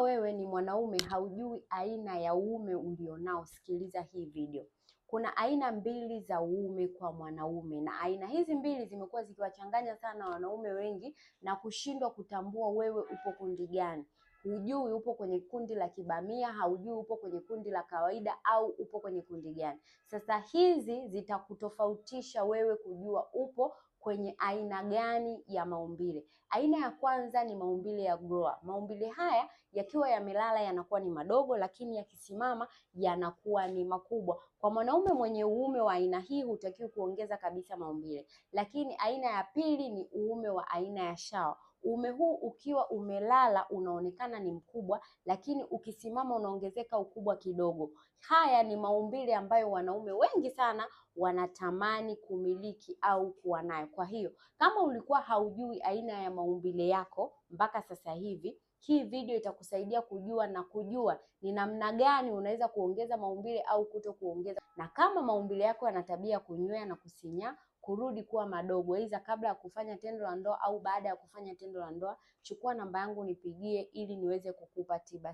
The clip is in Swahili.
wewe ni mwanaume haujui aina ya uume ulionao, sikiliza hii video. Kuna aina mbili za uume kwa mwanaume, na aina hizi mbili zimekuwa zikiwachanganya sana wanaume wengi na kushindwa kutambua wewe upo kundi gani. Hujui upo kwenye kundi la kibamia, haujui upo kwenye kundi la kawaida au upo kwenye kundi gani. Sasa hizi zitakutofautisha wewe kujua upo kwenye aina gani ya maumbile. Aina ya kwanza ni maumbile ya grower. Maumbile haya yakiwa yamelala yanakuwa ni madogo, lakini yakisimama yanakuwa ni makubwa. Kwa mwanaume mwenye uume wa aina hii hutakiwi kuongeza kabisa maumbile. Lakini aina ya pili ni uume wa aina ya shower. Uume huu ukiwa umelala unaonekana ni mkubwa, lakini ukisimama unaongezeka ukubwa kidogo. Haya ni maumbile ambayo wanaume wengi sana wanatamani kumiliki au kuwa nayo. Kwa hiyo kama ulikuwa haujui aina ya maumbile yako mpaka sasa hivi, hii video itakusaidia kujua ni namna gani unaweza kuongeza maumbile au kuto kuongeza. Na kama maumbile yako yana tabia kunywea na kusinyaa, kurudi kuwa madogo, aidha kabla ya kufanya tendo la ndoa au baada ya kufanya tendo la ndoa, chukua namba yangu nipigie ili niweze kukupa tiba.